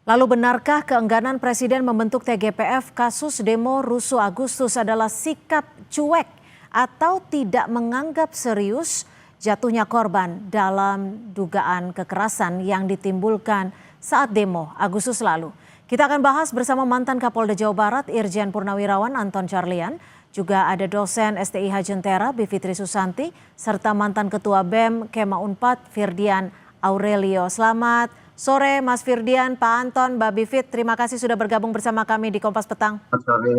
Lalu benarkah keengganan Presiden membentuk TGPF kasus demo rusuh Agustus adalah sikap cuek atau tidak menganggap serius jatuhnya korban dalam dugaan kekerasan yang ditimbulkan saat demo Agustus lalu? Kita akan bahas bersama mantan Kapolda Jawa Barat Irjen Purnawirawan Anton Carlyan, juga ada dosen STIH Jentera Bivitri Susanti, serta mantan Ketua BEM Kema Unpad Firdian Aurelio. Selamat sore Mas Firdian, Pak Anton, Mbak Bivit, terima kasih sudah bergabung bersama kami di Kompas Petang. Selamat sore,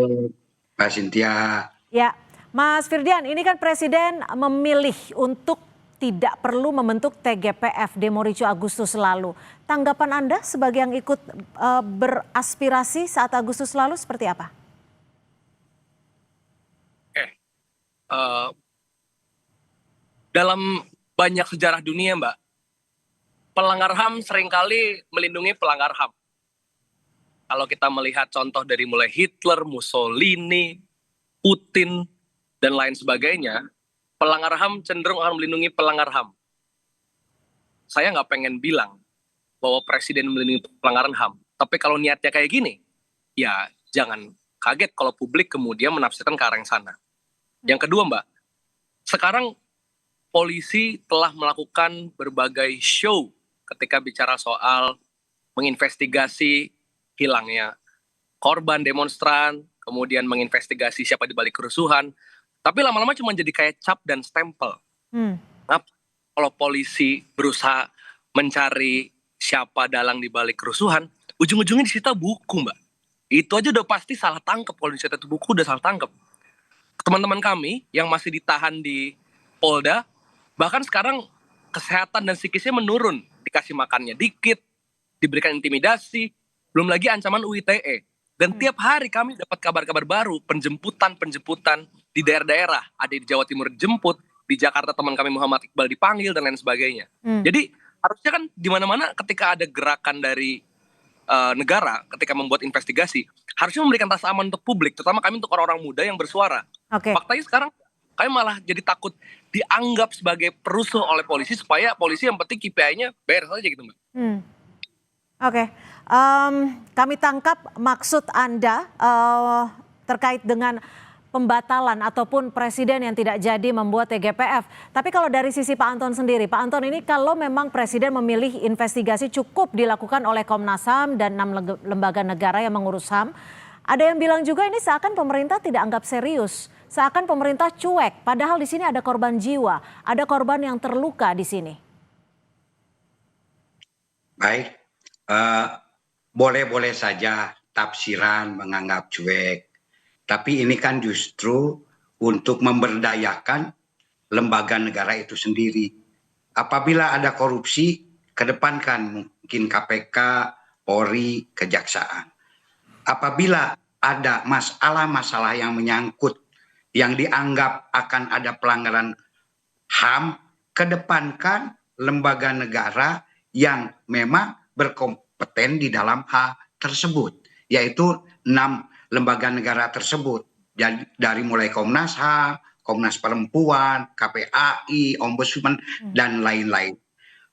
Mbak Cynthia. Ya, Mas Firdian, ini kan Presiden memilih untuk tidak perlu membentuk TGPF demo ricu Agustus lalu. Tanggapan Anda sebagai yang ikut beraspirasi saat Agustus lalu seperti apa? Dalam banyak sejarah dunia, Mbak, pelanggar HAM seringkali melindungi pelanggar HAM. Kalau kita melihat contoh dari mulai Hitler, Mussolini, Putin, dan lain sebagainya, pelanggar HAM cenderung akan melindungi pelanggar HAM. Saya nggak pengen bilang bahwa Presiden melindungi pelanggaran HAM, tapi kalau niatnya kayak gini, ya jangan kaget kalau publik kemudian menafsirkan ke arah yang sana. Yang kedua, Mbak, sekarang polisi telah melakukan berbagai show ketika bicara soal menginvestigasi hilangnya korban demonstran, kemudian menginvestigasi siapa di balik kerusuhan, tapi lama-lama cuma jadi kayak cap dan stempel. Nah, kalau polisi berusaha mencari siapa dalang di balik kerusuhan, ujung-ujungnya disita buku, Mbak. Itu aja udah pasti salah tangkap. Kalau disita itu buku udah salah tangkap. Teman-teman kami yang masih ditahan di Polda, bahkan sekarang kesehatan dan psikisnya menurun, dikasih makannya dikit, diberikan intimidasi, belum lagi ancaman UITE. Dan tiap hari kami dapat kabar-kabar baru, penjemputan di daerah-daerah. Ada di Jawa Timur dijemput, di Jakarta teman kami Muhammad Iqbal dipanggil, dan lain sebagainya. Jadi harusnya kan di mana-mana ketika ada gerakan dari negara, ketika membuat investigasi, harusnya memberikan rasa aman untuk publik, terutama kami untuk orang-orang muda yang bersuara. Faktanya sekarang kami malah jadi takut dianggap sebagai perusuh oleh polisi, supaya polisi yang penting KPI-nya beres aja gitu, Mbak. Kami tangkap maksud Anda terkait dengan pembatalan ataupun presiden yang tidak jadi membuat TGPF. Tapi kalau dari sisi Pak Anton sendiri, Pak Anton, ini kalau memang presiden memilih investigasi cukup dilakukan oleh Komnas HAM dan 6 lembaga negara yang mengurus HAM, ada yang bilang juga ini seakan pemerintah tidak anggap serius, seakan pemerintah cuek, padahal di sini ada korban jiwa, ada korban yang terluka di sini. Baik, boleh-boleh saja tafsiran menganggap cuek. Tapi ini kan justru untuk memberdayakan lembaga negara itu sendiri. Apabila ada korupsi, kedepankan mungkin KPK, Polri, Kejaksaan. Apabila ada masalah-masalah yang menyangkut, yang dianggap akan ada pelanggaran HAM, kedepankan lembaga negara yang memang berkompeten di dalam hal tersebut, yaitu 6 lembaga negara tersebut, dari mulai Komnas HAM, Komnas Perempuan, KPAI, Ombudsman, dan lain-lain.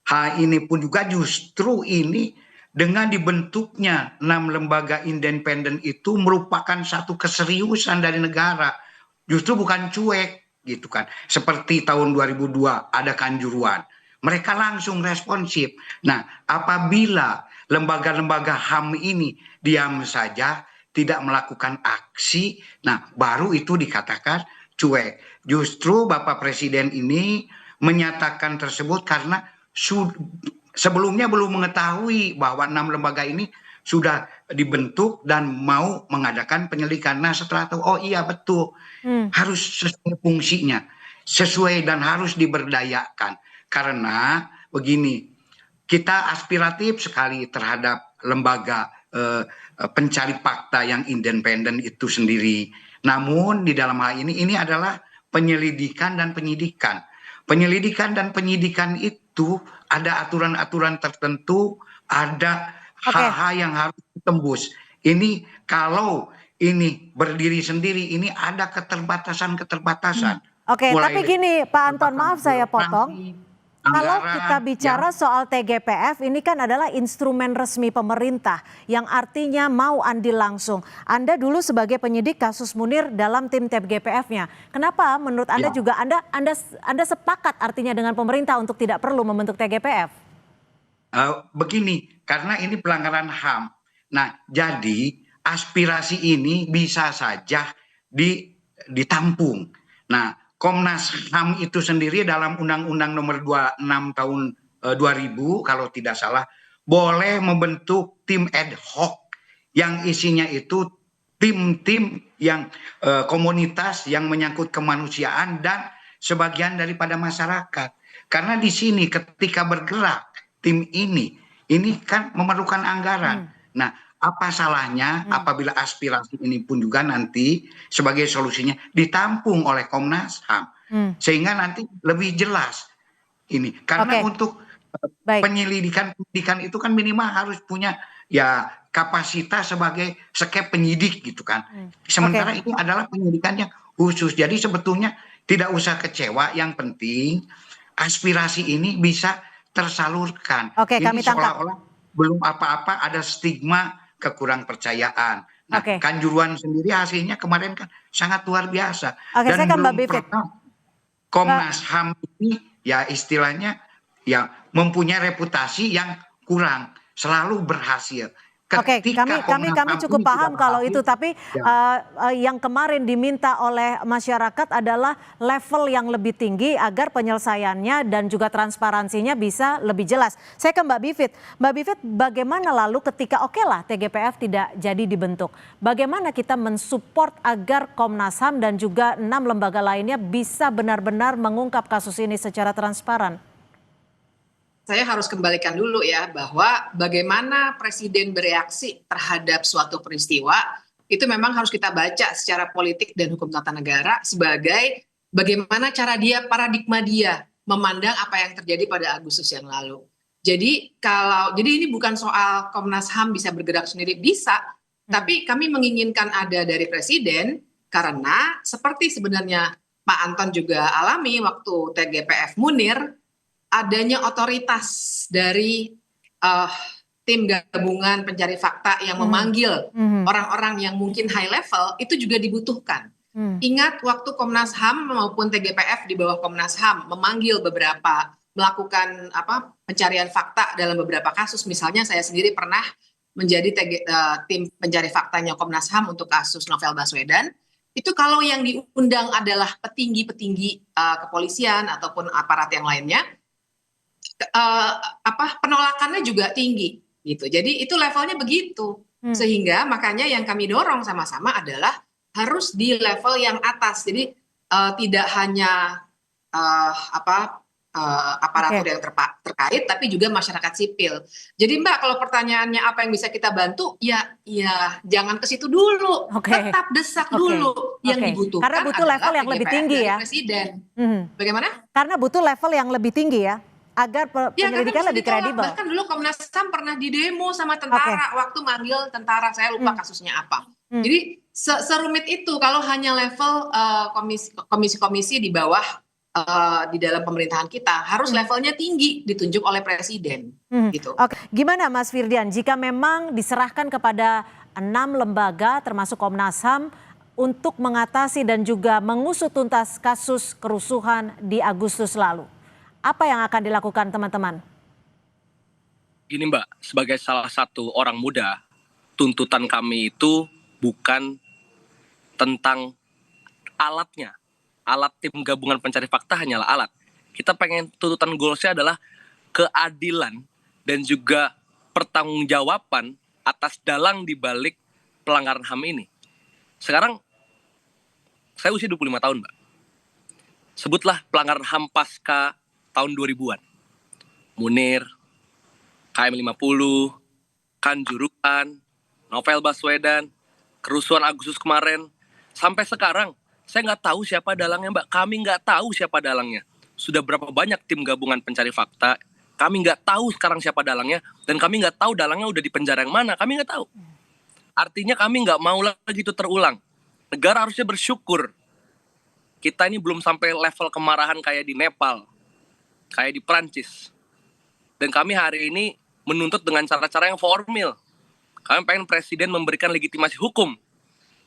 Hal ini pun juga justru ini dengan dibentuknya 6 lembaga independen itu merupakan satu keseriusan dari negara, justru bukan cuek gitu kan. Seperti tahun 2002 ada Kanjuruhan, mereka langsung responsif. Nah, apabila lembaga-lembaga HAM ini diam saja, tidak melakukan aksi, nah baru itu dikatakan cuek. Justru Bapak Presiden ini menyatakan tersebut karena sebelumnya belum mengetahui bahwa 6 lembaga ini sudah dibentuk dan mau mengadakan penyelidikan. Nah setelah itu, oh iya betul, harus sesuai fungsinya, sesuai dan harus diberdayakan. Karena begini, kita aspiratif sekali terhadap lembaga pencari fakta yang independen itu sendiri. Namun di dalam hal ini adalah penyelidikan dan penyidikan. Penyelidikan dan penyidikan itu ada aturan-aturan tertentu, ada hal-hal yang harus ditembus. Ini kalau ini berdiri sendiri, ini ada keterbatasan-keterbatasan. Tapi gini Pak Anton, maaf saya potong. Kalau kita anggaran yang bicara soal TGPF, ini kan adalah instrumen resmi pemerintah yang artinya mau andil langsung. Anda dulu sebagai penyidik kasus Munir dalam tim TGPF-nya. Kenapa menurut Anda ya, juga Anda sepakat artinya dengan pemerintah untuk tidak perlu membentuk TGPF? begini, karena ini pelanggaran HAM. Nah, jadi aspirasi ini bisa saja ditampung. Nah, Komnas HAM itu sendiri dalam Undang-Undang Nomor 26 Tahun 2000 kalau tidak salah boleh membentuk tim ad hoc yang isinya itu tim-tim yang komunitas yang menyangkut kemanusiaan dan sebagian daripada masyarakat. Karena di sini ketika bergerak tim ini kan memerlukan anggaran. Nah, apa salahnya apabila aspirasi ini pun juga nanti sebagai solusinya ditampung oleh Komnas HAM sehingga nanti lebih jelas ini. Karena Oke, untuk baik. penyidikan itu kan minimal harus punya ya kapasitas sebagai penyidik gitu kan. Sementara Oke, ini adalah penyidikan yang khusus. Jadi sebetulnya tidak usah kecewa, yang penting aspirasi ini bisa tersalurkan. oke, Ini kami tangkap. seolah-olah belum apa-apa ada stigma kekurang percayaan. Nah, Oke, Kanjuruhan sendiri hasilnya kemarin kan sangat luar biasa oke, saya dan ke Mbak belum Bivit. pernah Mbak, Komnas HAM ini ya istilahnya ya mempunyai reputasi yang kurang, selalu berhasil. Oke, Ketika Komnas kami HAM cukup ini tidak paham kalau berhasil, itu, tapi ya yang kemarin diminta oleh masyarakat adalah level yang lebih tinggi agar penyelesaiannya dan juga transparansinya bisa lebih jelas. Saya ke Mbak Bivit. Mbak Bivit, bagaimana lalu ketika oke lah TGPF tidak jadi dibentuk, bagaimana kita mensupport agar Komnas HAM dan juga 6 lembaga lainnya bisa benar-benar mengungkap kasus ini secara transparan? Saya harus kembalikan dulu ya bahwa bagaimana presiden bereaksi terhadap suatu peristiwa itu memang harus kita baca secara politik dan hukum tata negara sebagai bagaimana cara dia, paradigma dia memandang apa yang terjadi pada Agustus yang lalu. Jadi ini bukan soal Komnas HAM bisa bergerak sendiri, bisa, tapi kami menginginkan ada dari presiden karena seperti sebenarnya Pak Anton juga alami waktu TGPF Munir, adanya otoritas dari tim gabungan pencari fakta yang memanggil orang-orang yang mungkin high level itu juga dibutuhkan. Ingat waktu Komnas HAM maupun TGPF di bawah Komnas HAM memanggil melakukan pencarian fakta dalam beberapa kasus. Misalnya saya sendiri pernah menjadi tim pencari faktanya Komnas HAM untuk kasus Novel Baswedan. Itu kalau yang diundang adalah petinggi-petinggi kepolisian ataupun aparat yang lainnya, penolakannya juga tinggi gitu. Jadi itu levelnya begitu. Sehingga makanya yang kami dorong sama-sama adalah harus di level yang atas. Jadi tidak hanya aparatur yang terkait tapi juga masyarakat sipil. Jadi Mbak, kalau pertanyaannya apa yang bisa kita bantu, ya jangan ke situ dulu. Tetap desak dulu. Yang dibutuhkan karena butuh level yang lebih tinggi ya. Presiden. Bagaimana? Karena butuh level yang lebih tinggi ya, agar penyelidikan lebih kredibel. Bahkan dulu Komnas HAM pernah didemo sama tentara waktu manggil tentara, saya lupa kasusnya apa. Jadi serumit itu kalau hanya level komisi-komisi di bawah di dalam pemerintahan kita harus levelnya tinggi ditunjuk oleh presiden. Gitu. Oke, gimana Mas Firdian jika memang diserahkan kepada 6 lembaga termasuk Komnas HAM untuk mengatasi dan juga mengusut tuntas kasus kerusuhan di Agustus lalu? Apa yang akan dilakukan teman-teman? Gini Mbak, sebagai salah satu orang muda, tuntutan kami itu bukan tentang alatnya. Alat tim gabungan pencari fakta hanyalah alat. Kita pengen tuntutan goalsnya adalah keadilan dan juga pertanggungjawaban atas dalang dibalik pelanggaran HAM ini. Sekarang saya usia 25 tahun Mbak. Sebutlah pelanggaran HAM pasca tahun 2000-an. Munir, KM50, Kanjuruhan, Novel Baswedan, kerusuhan Agustus kemarin. Sampai sekarang, saya nggak tahu siapa dalangnya Mbak. Kami nggak tahu siapa dalangnya. Sudah berapa banyak tim gabungan pencari fakta. Kami nggak tahu sekarang siapa dalangnya. Dan kami nggak tahu dalangnya udah di penjara yang mana. Kami nggak tahu. Artinya kami nggak mau lagi itu terulang. Negara harusnya bersyukur. Kita ini belum sampai level kemarahan kayak di Nepal. kayak di Prancis. Dan kami hari ini menuntut dengan cara-cara yang formil. Kami pengen presiden memberikan legitimasi hukum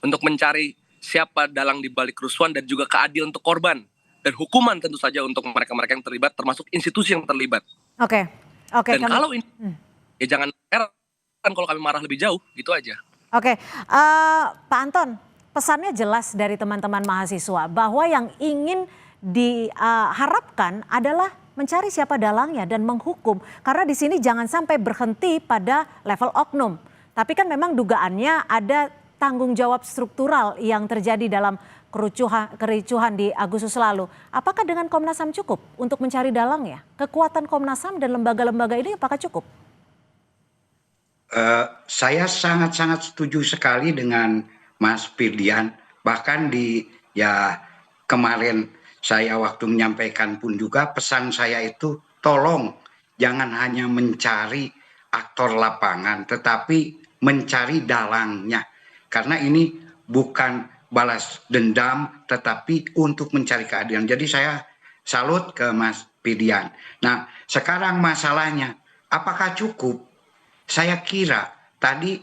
untuk mencari siapa dalang di balik kerusuhan dan juga keadilan untuk korban. Dan hukuman tentu saja untuk mereka-mereka yang terlibat, termasuk institusi yang terlibat. Oke. Dan kalau ini, ya jangan heran kalau kami marah lebih jauh, gitu aja. Oke, Pak Anton, pesannya jelas dari teman-teman mahasiswa bahwa yang ingin diharapkan adalah mencari siapa dalangnya dan menghukum. Karena di sini jangan sampai berhenti pada level oknum. Tapi kan memang dugaannya ada tanggung jawab struktural yang terjadi dalam kericuhan di Agustus lalu. Apakah dengan Komnas HAM cukup untuk mencari dalangnya? Kekuatan Komnas HAM dan lembaga-lembaga ini apakah cukup? Saya sangat-sangat setuju sekali dengan Mas Firdian. Bahkan kemarin saya waktu menyampaikan pun juga pesan saya itu tolong jangan hanya mencari aktor lapangan tetapi mencari dalangnya. Karena ini bukan balas dendam tetapi untuk mencari keadilan. Jadi saya salut ke Mas Firdian. Nah, sekarang masalahnya apakah cukup? Saya kira tadi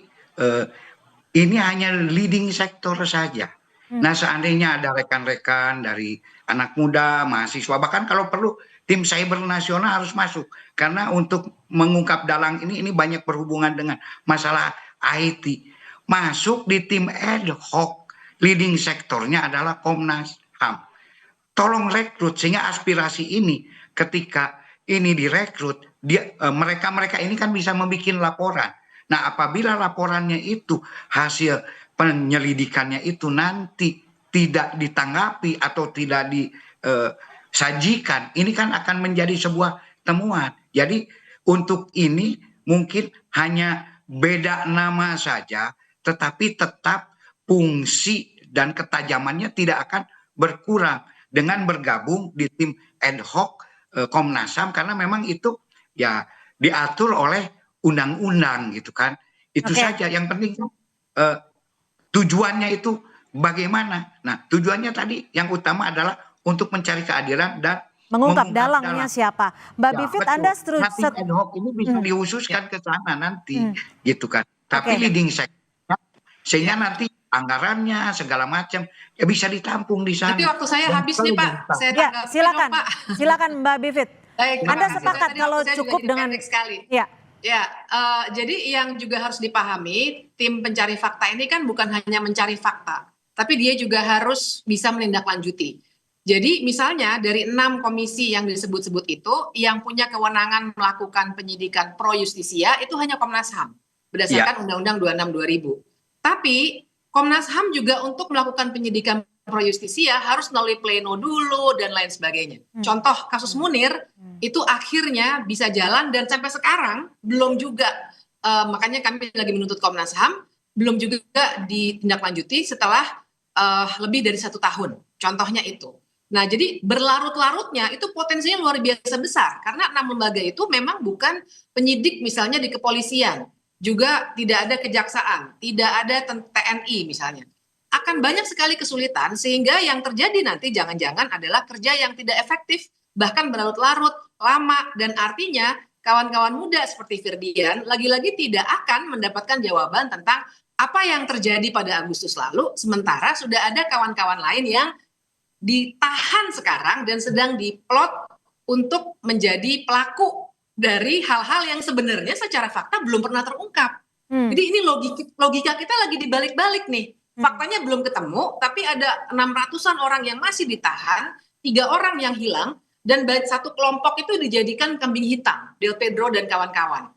ini hanya leading sektor saja. Nah, seandainya ada rekan-rekan dari anak muda, mahasiswa, bahkan kalau perlu tim cyber nasional harus masuk. Karena untuk mengungkap dalang ini banyak berhubungan dengan masalah IT. Masuk di tim ad hoc, leading sektornya adalah Komnas HAM. Tolong rekrut sehingga aspirasi ini ketika ini direkrut, mereka ini kan bisa membuat laporan. Nah, apabila laporannya itu hasil penyelidikannya itu nanti tidak ditanggapi atau tidak disajikan, ini kan akan menjadi sebuah temuan. Jadi untuk ini mungkin hanya beda nama saja, tetapi tetap fungsi dan ketajamannya tidak akan berkurang dengan bergabung di tim ad hoc Komnas HAM, karena memang itu ya diatur oleh undang-undang gitu kan. Itu saja yang penting tujuannya itu bagaimana. Nah, tujuannya tadi yang utama adalah untuk mencari keadilan dan mengungkap dalangnya siapa. Mbak Bivit, Anda setuju? Ad hoc ini bisa dihususkan ke sana nanti gitu kan. Tapi leading sector sehingga nanti anggarannya segala macam ya bisa ditampung di sana. Nanti waktu saya habis nih Pak. Saya silakan, Pak. silakan Mbak Bivit. Baik, Anda sepakat kalau cukup dengan sekali. Ya. Ya, jadi yang juga harus dipahami, tim pencari fakta ini kan bukan hanya mencari fakta, tapi dia juga harus bisa menindaklanjuti. Jadi misalnya dari 6 komisi yang disebut-sebut itu, yang punya kewenangan melakukan penyidikan pro justisia itu hanya Komnas HAM, berdasarkan Undang-Undang 26 2000. Tapi Komnas HAM juga untuk melakukan penyidikan pro justisia harus melalui pleno dulu dan lain sebagainya. Contoh kasus Munir itu akhirnya bisa jalan dan sampai sekarang belum juga, makanya kami lagi menuntut Komnas HAM, belum juga ditindaklanjuti setelah lebih dari 1 tahun. Contohnya itu. Nah, jadi berlarut-larutnya itu potensinya luar biasa besar karena 6 lembaga itu memang bukan penyidik misalnya di kepolisian, juga tidak ada kejaksaan, tidak ada TNI misalnya. Akan banyak sekali kesulitan sehingga yang terjadi nanti jangan-jangan adalah kerja yang tidak efektif, bahkan berlarut-larut, lama, dan artinya kawan-kawan muda seperti Firdian lagi-lagi tidak akan mendapatkan jawaban tentang apa yang terjadi pada Agustus lalu, sementara sudah ada kawan-kawan lain yang ditahan sekarang dan sedang diplot untuk menjadi pelaku dari hal-hal yang sebenarnya secara fakta belum pernah terungkap. Jadi ini logika kita lagi dibalik-balik nih. Faktanya belum ketemu, tapi ada 600-an orang yang masih ditahan, 3 orang yang hilang, dan satu kelompok itu dijadikan kambing hitam, Del Pedro dan kawan-kawan.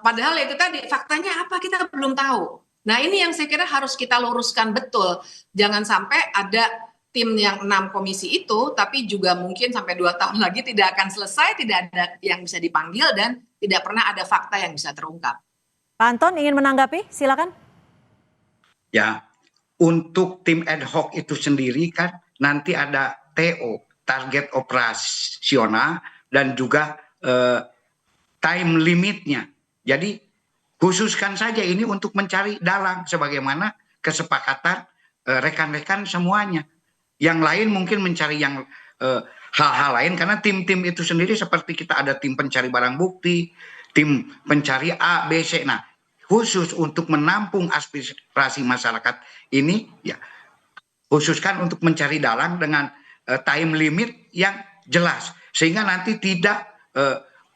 Padahal itu tadi faktanya apa kita belum tahu. Nah, ini yang saya kira harus kita luruskan betul. Jangan sampai ada tim yang 6 komisi itu, tapi juga mungkin sampai 2 tahun lagi tidak akan selesai, tidak ada yang bisa dipanggil, dan tidak pernah ada fakta yang bisa terungkap. Pak Anton ingin menanggapi, silakan. Ya, untuk tim ad hoc itu sendiri kan nanti ada TO, target operasional, dan juga time limitnya. Jadi khususkan saja ini untuk mencari dalang sebagaimana kesepakatan rekan-rekan semuanya. Yang lain mungkin mencari yang hal-hal lain, karena tim-tim itu sendiri seperti kita ada tim pencari barang bukti, tim pencari A, B, C. Nah, khusus untuk menampung aspirasi masyarakat ini, ya khususkan untuk mencari dalang dengan time limit yang jelas, sehingga nanti tidak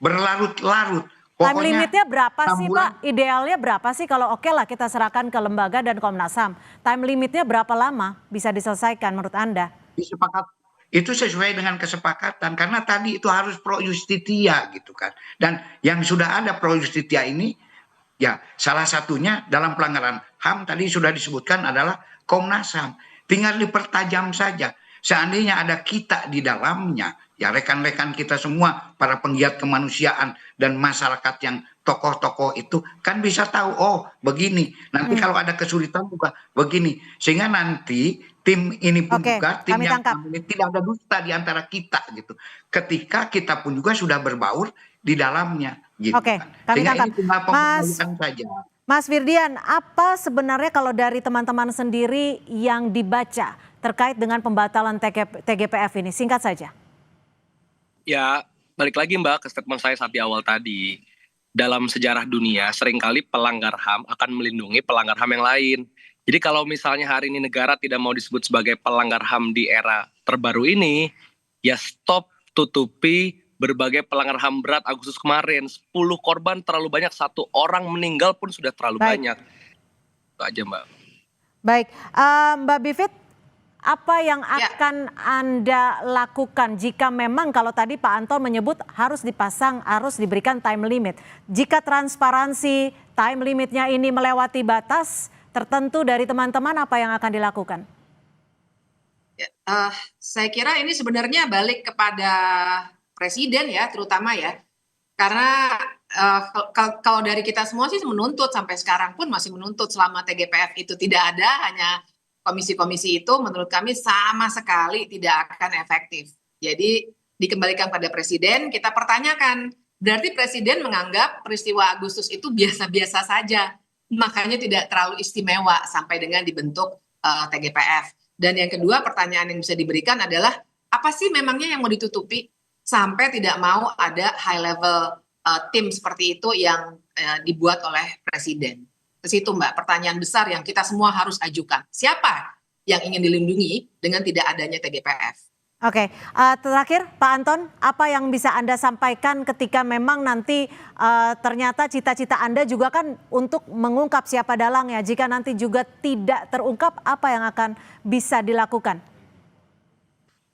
berlarut-larut. Time limitnya berapa 6 sih bulan. Pak? Idealnya berapa sih kalau oke lah kita serahkan ke lembaga dan Komnas HAM. Time limitnya berapa lama bisa diselesaikan menurut Anda? Disepakat itu sesuai dengan kesepakatan, karena tadi itu harus pro justitia gitu kan, dan yang sudah ada pro justitia ini ya salah satunya dalam pelanggaran HAM tadi sudah disebutkan adalah Komnas HAM. Tinggal dipertajam saja. Seandainya ada kita di dalamnya, ya rekan-rekan kita semua, para penggiat kemanusiaan dan masyarakat yang tokoh-tokoh itu kan bisa tahu, oh begini. Nanti kalau ada kesulitan juga begini. Sehingga nanti tim ini pun Oke, juga, tim kami yang tangkap. tidak ada dusta di antara kita gitu. Ketika kita pun juga sudah berbaur di dalamnya gitu Oke, kan. kami Sehingga tangkap. ini tinggal pembahasan saja. Mas Firdian, apa sebenarnya kalau dari teman-teman sendiri yang dibaca terkait dengan pembatalan TGPF ini? Singkat saja. Ya, balik lagi Mbak ke statement saya saat di awal tadi. Dalam sejarah dunia, seringkali pelanggar HAM akan melindungi pelanggar HAM yang lain. Jadi kalau misalnya hari ini negara tidak mau disebut sebagai pelanggar HAM di era terbaru ini, ya stop tutupi berbagai pelanggar HAM berat Agustus kemarin. 10 korban terlalu banyak, 1 orang meninggal pun sudah terlalu Baik. banyak. Itu aja Mbak. Baik, Mbak Bivit, apa yang Ya. akan Anda lakukan jika memang kalau tadi Pak Anton menyebut harus dipasang, harus diberikan time limit. Jika transparansi time limitnya ini melewati batas tertentu dari teman-teman, apa yang akan dilakukan? Ya, saya kira ini sebenarnya balik kepada presiden ya, terutama ya. Karena kalau dari kita semua sih menuntut, sampai sekarang pun masih menuntut selama TGPF itu tidak ada, hanya komisi-komisi itu menurut kami sama sekali tidak akan efektif. Jadi dikembalikan pada presiden, kita pertanyakan, berarti presiden menganggap peristiwa Agustus itu biasa-biasa saja, makanya tidak terlalu istimewa sampai dengan dibentuk TGPF. Dan yang kedua, pertanyaan yang bisa diberikan adalah, apa sih memangnya yang mau ditutupi sampai tidak mau ada high level tim seperti itu yang dibuat oleh presiden. Ke situ Mbak, pertanyaan besar yang kita semua harus ajukan. Siapa yang ingin dilindungi dengan tidak adanya TGPF? Oke, terakhir Pak Anton, apa yang bisa Anda sampaikan ketika memang nanti ternyata cita-cita Anda juga kan untuk mengungkap siapa dalangnya. Jika nanti juga tidak terungkap, apa yang akan bisa dilakukan?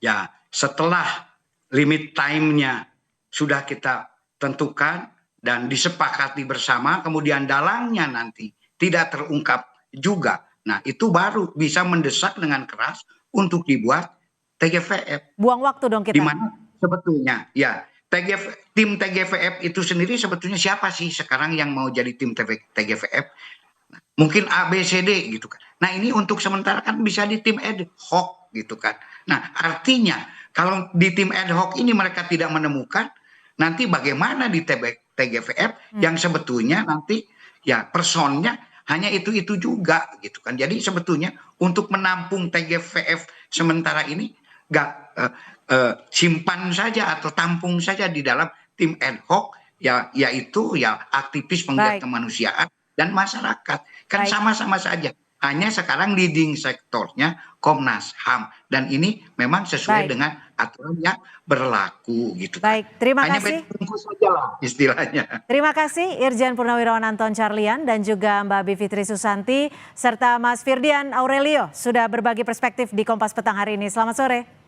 Ya, setelah limit time-nya sudah kita tentukan dan disepakati bersama, kemudian dalangnya nanti tidak terungkap juga. Nah, itu baru bisa mendesak dengan keras untuk dibuat TGVF. Buang waktu dong kita. Di mana sebetulnya ya tim TGVF itu sendiri sebetulnya siapa sih sekarang yang mau jadi tim TGVF? Mungkin A, B, C, D gitu kan. Nah, ini untuk sementara kan bisa di tim ad hoc gitu kan. Nah, artinya kalau di tim ad hoc ini mereka tidak menemukan, nanti bagaimana di TGVF yang sebetulnya nanti ya personnya hanya itu juga gitu kan. Jadi sebetulnya untuk menampung TGVF sementara ini simpan saja atau tampung saja di dalam tim ad hoc, yaitu ya aktivis penggiat kemanusiaan dan masyarakat. Kan sama-sama saja. Hanya sekarang leading sektornya Komnas HAM, dan ini memang sesuai dengan aturan yang berlaku gitu. Baik, terima Hanya kasih. bungkus saja lah istilahnya. Terima kasih Irjen Purnawirawan Anton Carlian dan juga Mbak Bivitri Susanti serta Mas Firdian Aurelio sudah berbagi perspektif di Kompas Petang hari ini. Selamat sore.